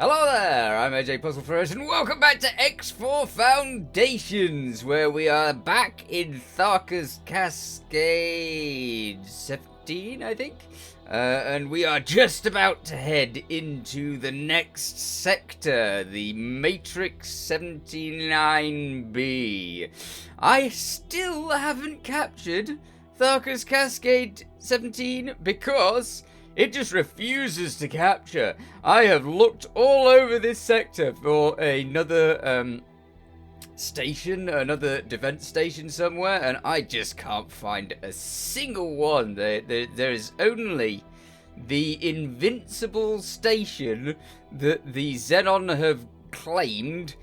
Hello there, I'm AJ PuzzleFerret, and welcome back to X4 Foundations, where we are back in Tharkas cascade 17, I think? And we are just about to head into the next sector, the Matrix 79B. I still haven't captured Tharkas cascade 17 because it just refuses to capture. I have looked all over this sector for another station, another defense station somewhere, and I just can't find a single one. There is only the invincible station that the Xenon have claimed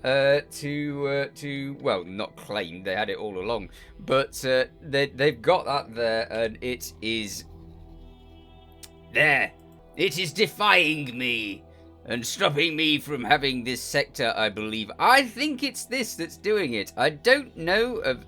to well, not claimed, they had it all along, but they've got that there, and it is there. It is defying me and stopping me from having this sector, I believe. I think it's this that's doing it. I don't know of...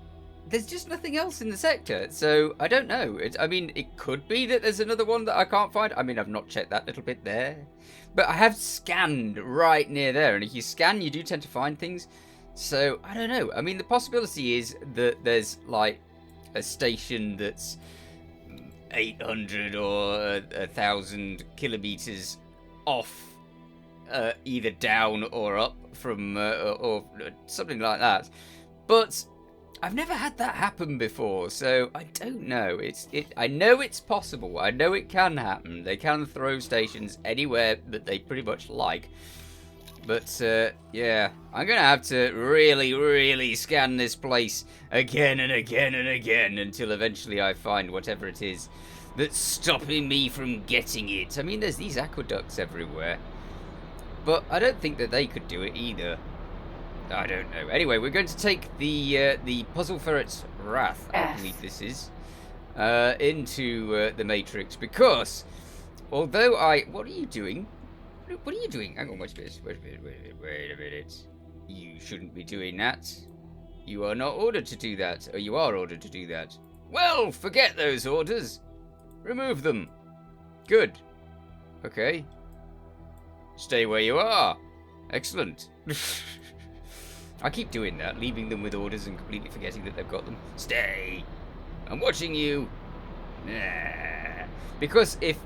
There's just nothing else in the sector, so I don't know. I mean, it could be that there's another one that I can't find. I mean, I've not checked that little bit there. But I have scanned right near there, and if you scan, you do tend to find things. So, I don't know. I mean, the possibility is that there's, like, a station that's 800 or 1,000 kilometers off, either down or up from, or something like that. But I've never had that happen before, so I don't know. I know it's possible. I know it can happen. They can throw stations anywhere that they pretty much like. But, yeah, I'm going to have to really, really scan this place again and again and again until eventually I find whatever it is that's stopping me from getting it. I mean, there's these aqueducts everywhere, but I don't think that they could do it either. I don't know. Anyway, we're going to take the PuzzleFerret's Wrath, I believe this is, into the Matrix, because although what are you doing? What are you doing? Hang on, wait a minute. You shouldn't be doing that. You are not ordered to do that, or you are ordered to do that. Well, forget those orders. Remove them. Good. Okay. Stay where you are. Excellent. I keep doing that, leaving them with orders and completely forgetting that they've got them. Stay. I'm watching you. Because if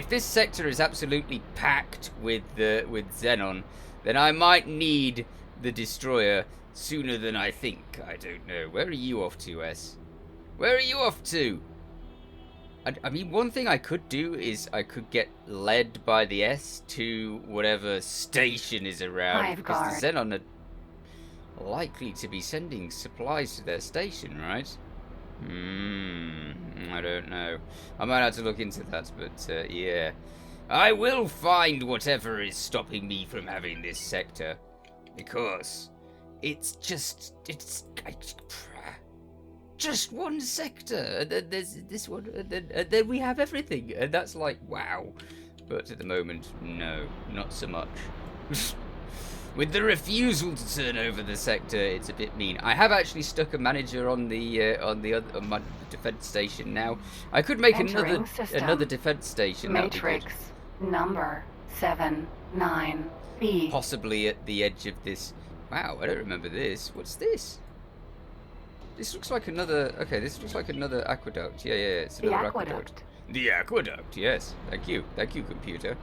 this sector is absolutely packed with xenon, then I might need the destroyer sooner than I think. I don't know. Where are you off to, S? Where are you off to? I mean, one thing I could do is I could get led by the S to whatever station is around, because the Xenon are likely to be sending supplies to their station, right? I don't know. I might have to look into that, but yeah. I will find whatever is stopping me from having this sector, because it's just one sector, and then there's this one, and then we have everything, and that's like, wow. But at the moment, no, not so much. With the refusal to turn over the sector, it's a bit mean. I have actually stuck a manager on my defense station now. I could make another defense station. Matrix number 79B. Possibly at the edge of this. Wow, I don't remember this. What's this? This looks like another... Okay, this looks like another aqueduct. Yeah, it's another aqueduct. The aqueduct, yes. Thank you, computer.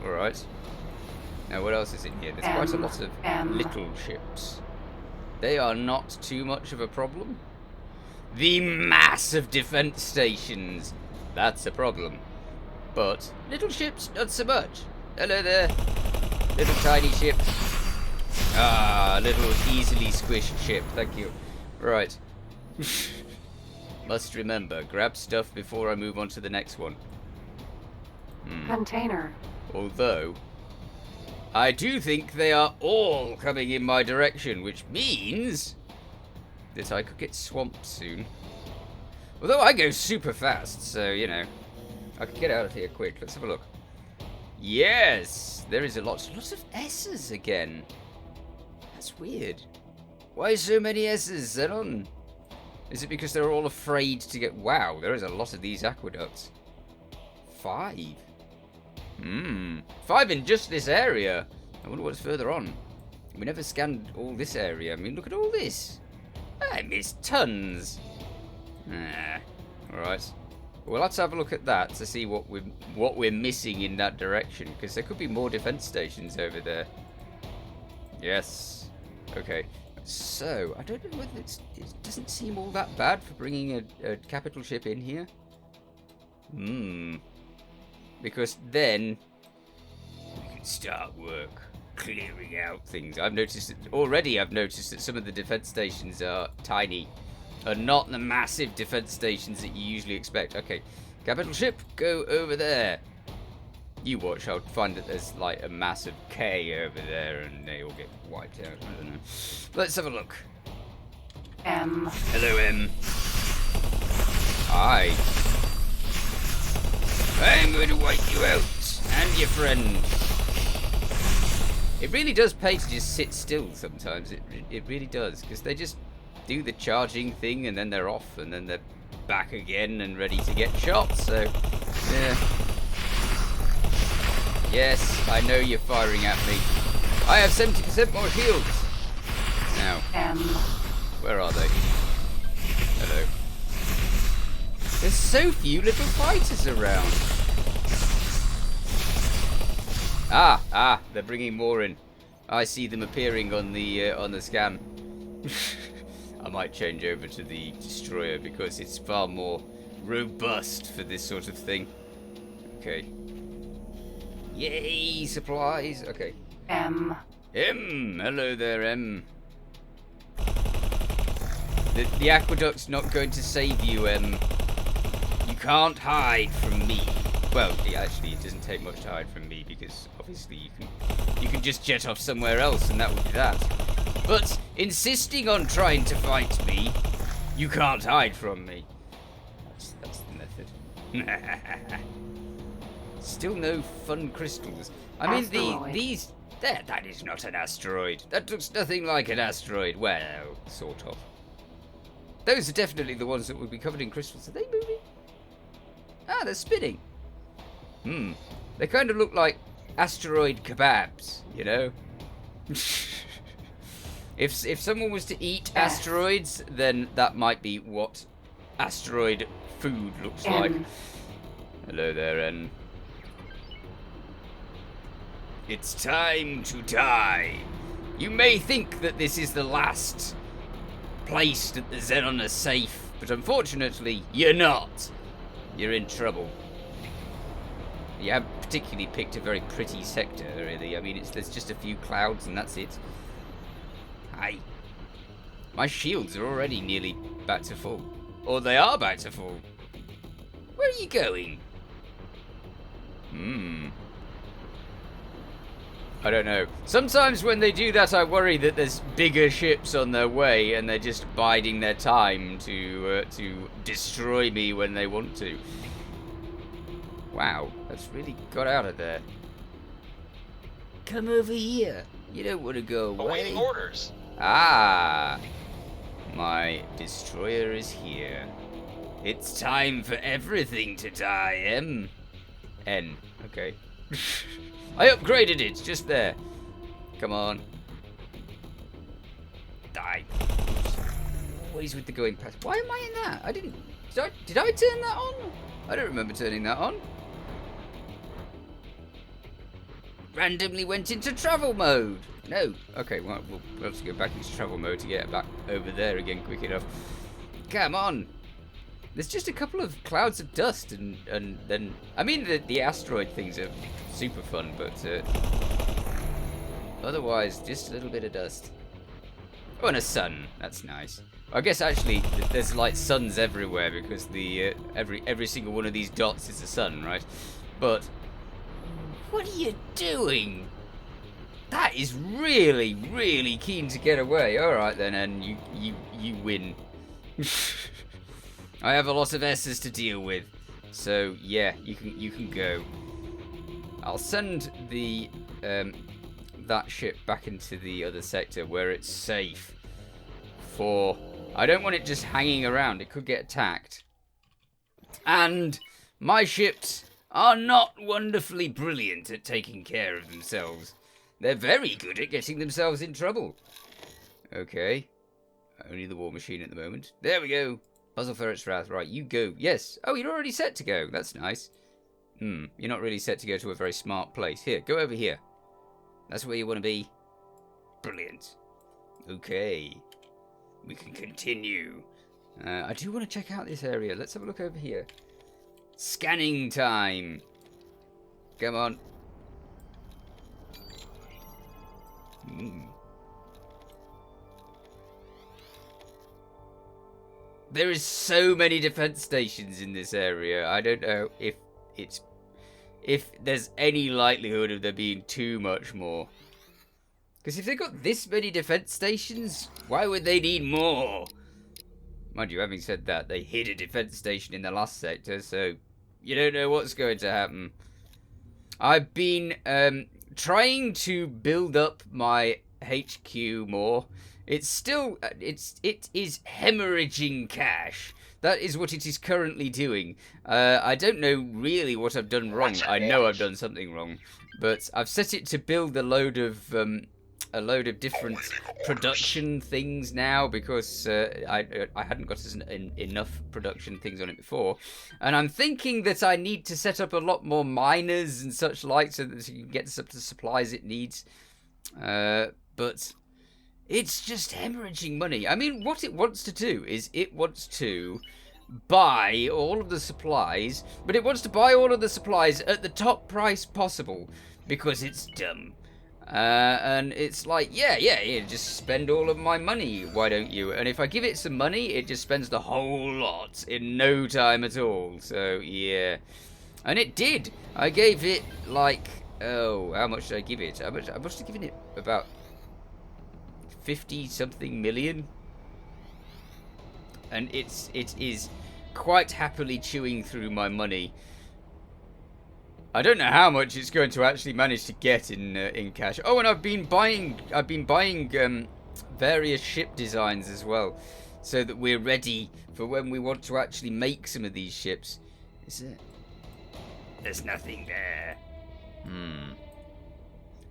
Alright. Now, what else is in here? There's quite a lot of little ships. They are not too much of a problem. The massive defense stations. That's a problem. But little ships, not so much. Hello there. Little tiny ship. Little easily squished ship, thank you. Right. Must remember, grab stuff before I move on to the next one. Container. Although, I do think they are all coming in my direction, which means that I could get swamped soon. Although I go super fast, so, you know, I could get out of here quick. Let's have a look. Yes! There is a lot of S's again. That's weird. Why so many S's, Xenon? Is it because they're all afraid to get... Wow, there is a lot of these aqueducts. 5. 5 in just this area. I wonder what's further on. We never scanned all this area. I mean, look at all this. I missed tons. Alright. Well, let's have a look at that to see what we're missing in that direction, because there could be more defense stations over there. Yes. Okay. So, I don't know whether it doesn't seem all that bad for bringing a capital ship in here. Because then we can start work clearing out things. I've noticed that some of the defense stations are tiny and not the massive defense stations that you usually expect. Okay, capital ship, go over there. You watch, I'll find that there's like a massive K over there and they all get wiped out. I don't know. Let's have a look. M. Hello, M. Hi. I'm going to wipe you out and your friend. It really does pay to just sit still sometimes. It really does, because they just do the charging thing and then they're off and then they're back again and ready to get shot. So, yeah. Yes, I know you're firing at me. I have 70% more shields. Now, where are they? Hello. There's so few little fighters around. They're bringing more in. I see them appearing on the scan. I might change over to the destroyer because it's far more robust for this sort of thing. Okay. Yay, supplies. Okay. M. Hello there, M. The aqueduct's not going to save you, M. You can't hide from me. Well, actually, it doesn't take much to hide from me because obviously you can just jet off somewhere else and that would be that. But insisting on trying to fight me, you can't hide from me. That's the method. Still no fun crystals. I mean, these. That is not an asteroid. That looks nothing like an asteroid. Well, sort of. Those are definitely the ones that would be covered in crystals. Are they moving? Ah, they're spinning. They kind of look like asteroid kebabs, you know? If someone was to eat asteroids, then that might be what asteroid food looks like. Hello there, N. It's time to die. You may think that this is the last place that the xenon are safe, but unfortunately, you're not. You're in trouble. You have particularly picked a very pretty sector, really. I mean, there's just a few clouds and that's it. Hi. My shields are already nearly back to full. Or they are back to full. Where are you going? I don't know. Sometimes when they do that, I worry that there's bigger ships on their way and they're just biding their time to destroy me when they want to. Wow, that's really got out of there. Come over here. You don't want to go away. Awaiting orders. Ah, my destroyer is here. It's time for everything to die, M. N. Okay. I upgraded it, just there. Come on. Die. Always with the going past. Why am I in that? I didn't... Did I turn that on? I don't remember turning that on. Randomly went into travel mode. No. Okay, well, we'll have to go back into travel mode to get back over there again quick enough. Come on. There's just a couple of clouds of dust and then... I mean, the asteroid things are super fun, but... otherwise, just a little bit of dust. Oh, and a sun. That's nice. I guess, actually, there's, like, suns everywhere because the every single one of these dots is a sun, right? But... what are you doing? That is really, really keen to get away. Alright then, and you win. I have a lot of S's to deal with. So yeah, you can go. I'll send the that ship back into the other sector where it's safe. For I don't want it just hanging around. It could get attacked. And my ships are not wonderfully brilliant at taking care of themselves. They're very good at getting themselves in trouble. Okay. Only the war machine at the moment. There we go. PuzzleFerret's Wrath. Right, you go. Yes. Oh, you're already set to go. That's nice. You're not really set to go to a very smart place. Here, go over here. That's where you want to be. Brilliant. Okay. We can continue. I do want to check out this area. Let's have a look over here. Scanning time. Come on. There is so many defense stations in this area. I don't know if there's any likelihood of there being too much more. Because if they've got this many defense stations, why would they need more? Mind you, having said that, they hid a defense station in the last sector, so you don't know what's going to happen. I've been trying to build up my HQ more. It's still, it is hemorrhaging cash. That is what it is currently doing. I don't know really what I've done wrong. I know I've done something wrong, but I've set it to build a load of different production things now because I hadn't got enough production things on it before, and I'm thinking that I need to set up a lot more miners and such like so that you can get the supplies it needs. But it's just hemorrhaging money. I mean, what it wants to do is it wants to buy all of the supplies, but it wants to buy all of the supplies at the top price possible because it's dumb. And it's like, yeah, just spend all of my money, why don't you? And if I give it some money, it just spends the whole lot in no time at all. So, yeah. And it did. I gave it, like, oh, how much did I give it? I must have given it about 50-something million. And it is quite happily chewing through my money. I don't know how much it's going to actually manage to get in cash. Oh, and I've been buying various ship designs as well, so that we're ready for when we want to actually make some of these ships. Is there? There's nothing there.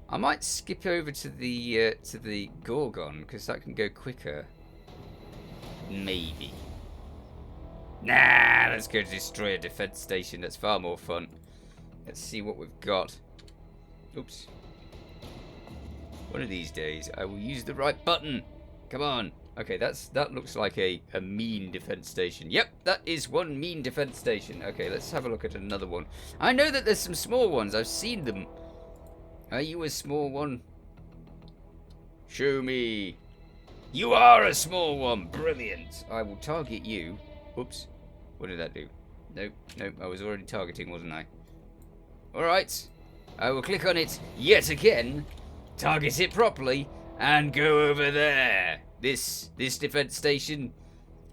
I might skip over to the Gorgon because that can go quicker. Maybe. Nah, let's go destroy a defense station. That's far more fun. Let's see what we've got. Oops. One of these days, I will use the right button. Come on. Okay, that looks like a mean defense station. Yep, that is one mean defense station. Okay, let's have a look at another one. I know that there's some small ones. I've seen them. Are you a small one? Show me. You are a small one. Brilliant. I will target you. Oops. What did that do? Nope. I was already targeting, wasn't I? Alright, I will click on it yet again, target it properly, and go over there. This defense station,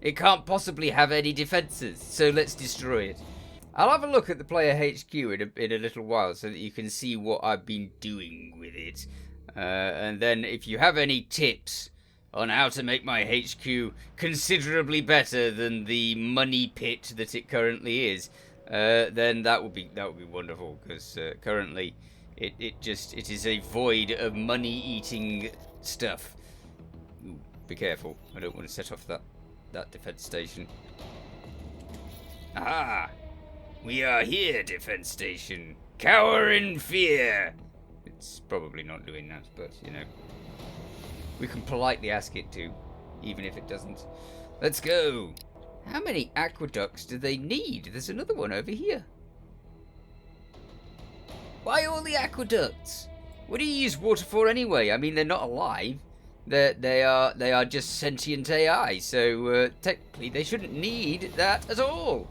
it can't possibly have any defenses, so let's destroy it. I'll have a look at the player HQ in a little while so that you can see what I've been doing with it. And then if you have any tips on how to make my HQ considerably better than the money pit that it currently is, then that would be wonderful, because currently it is a void of money-eating stuff. Ooh, be careful! I don't want to set off that defense station. Aha! We are here, defense station. Cower in fear. It's probably not doing that, but you know, we can politely ask it to, even if it doesn't. Let's go. How many aqueducts do they need? There's another one over here. Why all the aqueducts? What do you use water for anyway? I mean, they're not alive. They are just sentient AI, so technically they shouldn't need that at all.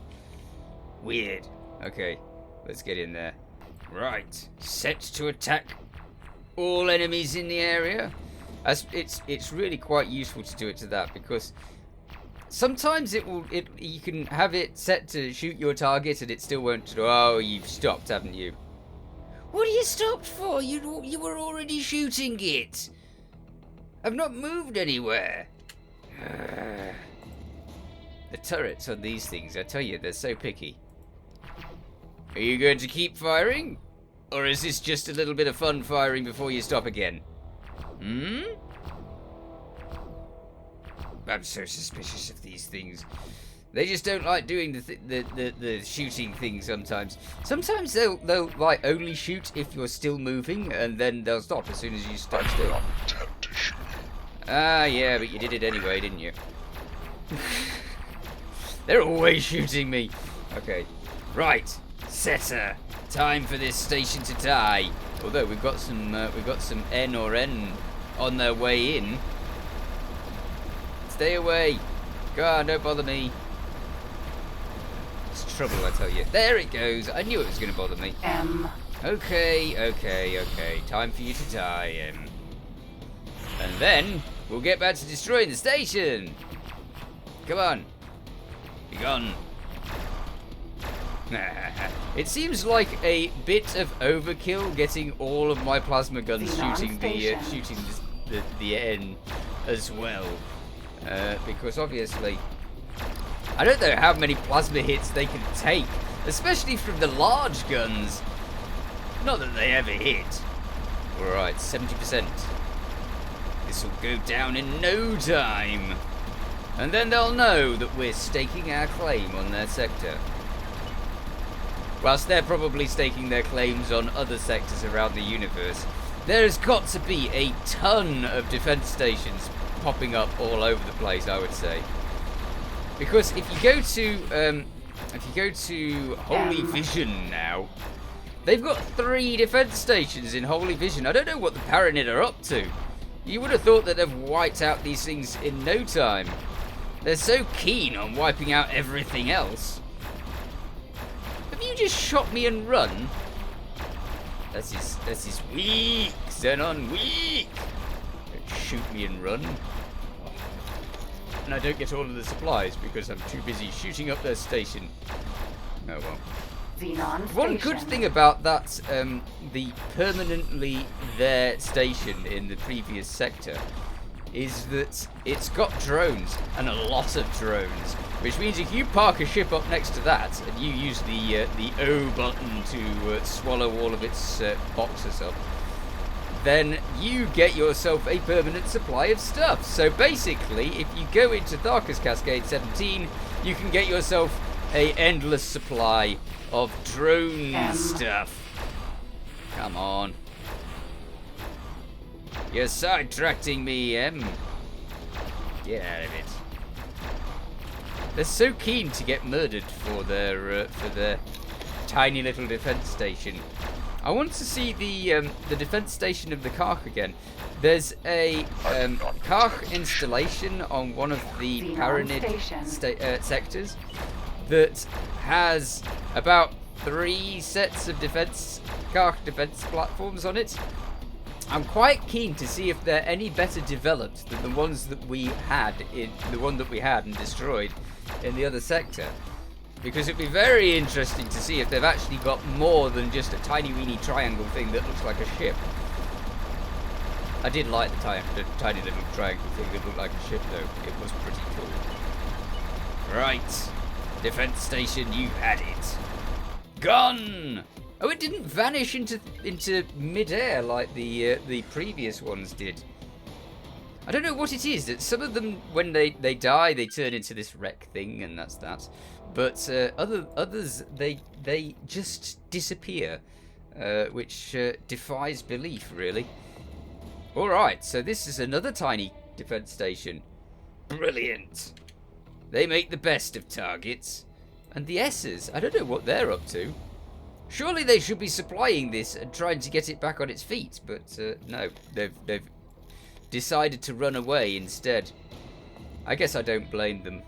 Weird. Okay, let's get in there. Right, set to attack all enemies in the area. It's really quite useful to do it to that, because sometimes you can have it set to shoot your target and it still won't. Oh, you've stopped, haven't you? What are you stopped for? You were already shooting it. I've not moved anywhere. The turrets on these things, I tell you, they're so picky. Are you going to keep firing? Or is this just a little bit of fun firing before you stop again? I'm so suspicious of these things. They just don't like doing the shooting thing sometimes. Sometimes they'll like only shoot if you're still moving, and then they'll stop as soon as you stop still. Ah, yeah, but you did it anyway, didn't you? They're always shooting me. Okay, right, Setter. Time for this station to die. Although we've got some N or N on their way in. Stay away. Go on, don't bother me. It's trouble, I tell you. There it goes. I knew it was going to bother me. M. Okay. Time for you to die, M. And then we'll get back to destroying the station. Come on. Be gone. It seems like a bit of overkill getting all of my plasma guns shooting the N as well. Because obviously I don't know how many plasma hits they can take, especially from the large guns. Not that they ever hit. Alright, 70%. This will go down in no time. And then they'll know that we're staking our claim on their sector. Whilst they're probably staking their claims on other sectors around the universe, there's got to be a ton of defense stations popping up all over the place, I would say. Because if you go to Holy Vision now, they've got 3 defense stations in Holy Vision. I don't know what the Paranid are up to. You would have thought that they've wiped out these things in no time. They're so keen on wiping out everything else. Have you just shot me and run? That's his weak, Xenon, weak. Don't shoot me and run. And I don't get all of the supplies because I'm too busy shooting up their station. Oh well. Xenon One good thing about that, the permanently there station in the previous sector, is that it's got drones, and a lot of drones, which means if you park a ship up next to that and you use the O button to swallow all of its boxes up, then you get yourself a permanent supply of stuff. So basically, if you go into Tharkas Cascade 17, you can get yourself a endless supply of drone stuff. Come on. You're sidetracking me, Em. Get out of it. They're so keen to get murdered for their tiny little defense station. I want to see the defense station of the Karch again. There's a Karch installation on one of the Paranid sectors that has about 3 sets of Karch defense platforms on it. I'm quite keen to see if they're any better developed than the ones that we had and destroyed in the other sector. Because it'd be very interesting to see if they've actually got more than just a tiny weeny triangle thing that looks like a ship. I did like the tiny little triangle thing that looked like a ship though. It was pretty cool. Right. Defense station, you had it. Gone! Oh, it didn't vanish into mid-air like the previous ones did. I don't know what it is. That some of them, when they die, they turn into this wreck thing, and that's that. But others, they just disappear, which defies belief, really. All right, so this is another tiny defense station. Brilliant. They make the best of targets, and the S's. I don't know what they're up to. Surely they should be supplying this and trying to get it back on its feet, but no, they've decided to run away instead. I guess I don't blame them,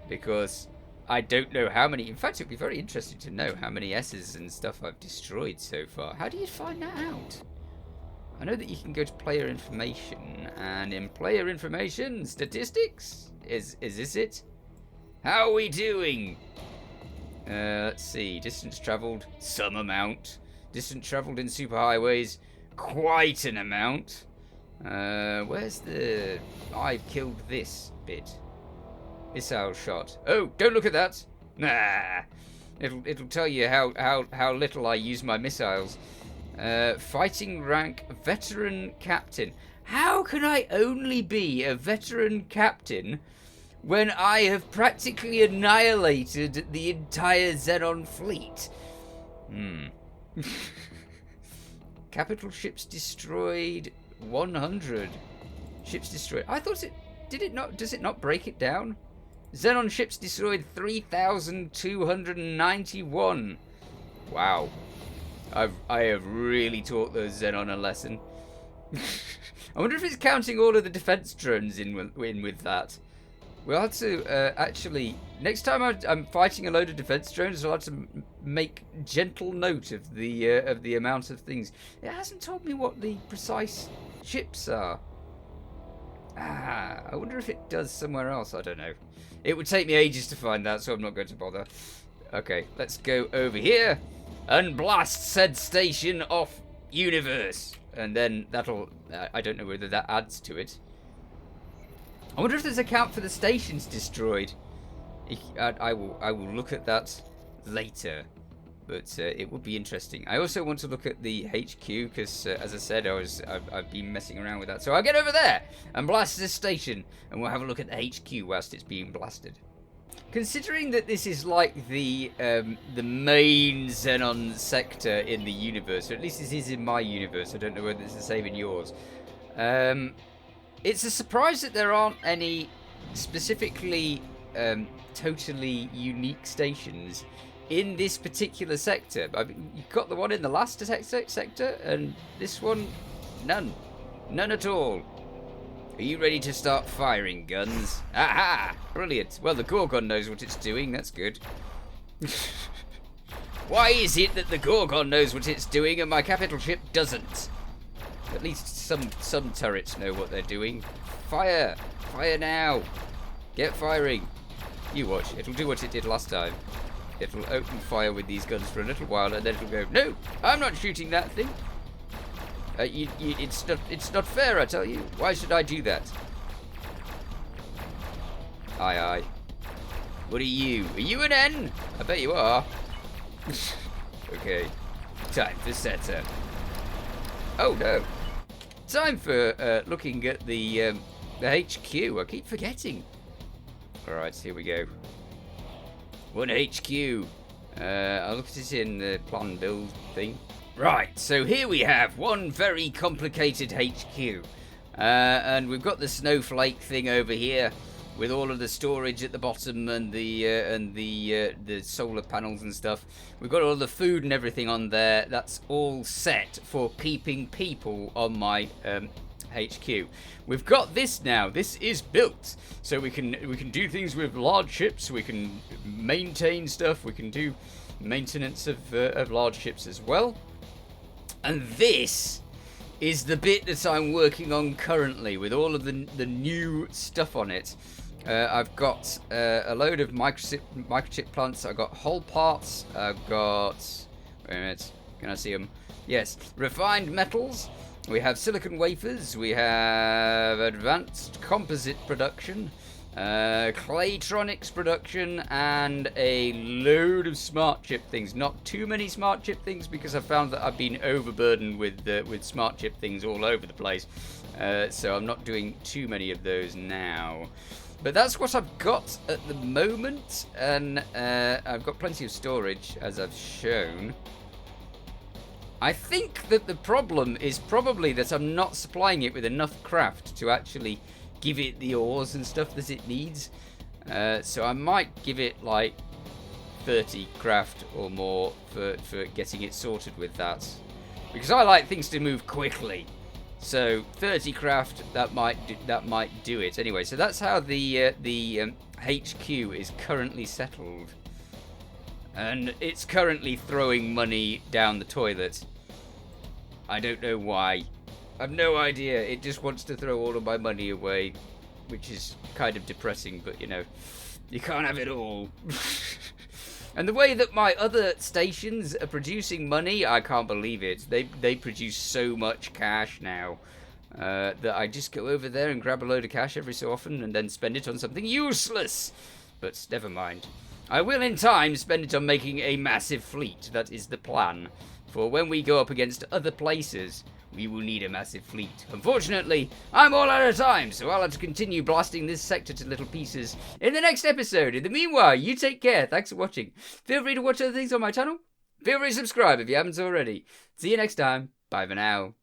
because I don't know how many. In fact, it'd be very interesting to know how many S's and stuff I've destroyed so far. How do you find that out? I know that you can go to player information, and in player information, statistics? Is this it? How are we doing? Let's see. Distance travelled, some amount. Distance travelled in superhighways, quite an amount. Where's the... I've killed this bit. Missile shot. Oh, don't look at that. Nah. It'll tell you how little I use my missiles. Fighting rank veteran captain. How can I only be a veteran captain when I have practically annihilated the entire Xenon fleet? Capital ships destroyed 100. Ships destroyed. I thought it... Did it not... Does it not break it down? Xenon ships destroyed 3,291. Wow. I have really taught those Xenon a lesson. I wonder if it's counting all of the defense drones in with that. We'll have to actually... Next time I'm fighting a load of defense drones, I'll have to make gentle note of the amount of things. It hasn't told me what the precise ships are. I wonder if it does somewhere else. I don't know. It would take me ages to find that, so I'm not going to bother. Okay, let's go over here and blast said station off universe. And then that'll... I don't know whether that adds to it. I wonder if there's a count for the stations destroyed. I will look at that later. But it would be interesting. I also want to look at the HQ because, as I said, I've been messing around with that. So I'll get over there and blast this station, and we'll have a look at the HQ whilst it's being blasted. Considering that this is like the main Xenon sector in the universe, or at least this is in my universe. I don't know whether it's the same in yours. It's a surprise that there aren't any specifically totally unique stations in this particular sector. I mean, you've got the one in the last sector, and this one, none. None at all. Are you ready to start firing guns? Aha! Brilliant. Well, the Gorgon knows what it's doing. That's good. Why is it that the Gorgon knows what it's doing and my capital ship doesn't? At least some turrets know what they're doing. Fire! Fire now! Get firing. You watch. It'll do what it did last time. It'll open fire with these guns for a little while, and then it'll go, no, I'm not shooting that thing. It's not fair, I tell you. Why should I do that? Aye, aye. What are you? Are you an N? I bet you are. Okay. Time for setup. Oh, no. Time for looking at the HQ. I keep forgetting. Alright, here we go. One HQ. I'll look at it in the plan build thing. Right, so here we have one very complicated HQ. And we've got the snowflake thing over here with all of the storage at the bottom and the solar panels and stuff. We've got all the food and everything on there. That's all set for keeping people on my HQ. We've got this now. This is built, so we can do things with large ships. We can maintain stuff. We can do maintenance of large ships as well. And this is the bit that I'm working on currently with all of the new stuff on it. I've got a load of microchip plants. I've got hull parts. I've got... Wait a minute. Can I see them? Yes. Refined metals. We have silicon wafers. We have advanced composite production. Claytronics production, and a load of smart chip things. Not too many smart chip things because I've found that I've been overburdened with smart chip things all over the place. So I'm not doing too many of those now. But that's what I've got at the moment, and I've got plenty of storage, as I've shown. I think that the problem is probably that I'm not supplying it with enough craft to actually give it the ores and stuff that it needs. So I might give it like 30 craft or more for getting it sorted with that. Because I like things to move quickly. So 30 craft, that might do it. Anyway, so that's how the HQ is currently settled. And it's currently throwing money down the toilet. I don't know why. I've no idea. It just wants to throw all of my money away, which is kind of depressing, but you know, you can't have it all. And the way that my other stations are producing money, I can't believe it. They produce so much cash now that I just go over there and grab a load of cash every so often and then spend it on something useless. But never mind. I will in time spend it on making a massive fleet. That is the plan. For when we go up against other places, we will need a massive fleet. Unfortunately, I'm all out of time, so I'll have to continue blasting this sector to little pieces in the next episode. In the meanwhile, you take care. Thanks for watching. Feel free to watch other things on my channel. Feel free to subscribe if you haven't already. See you next time. Bye for now.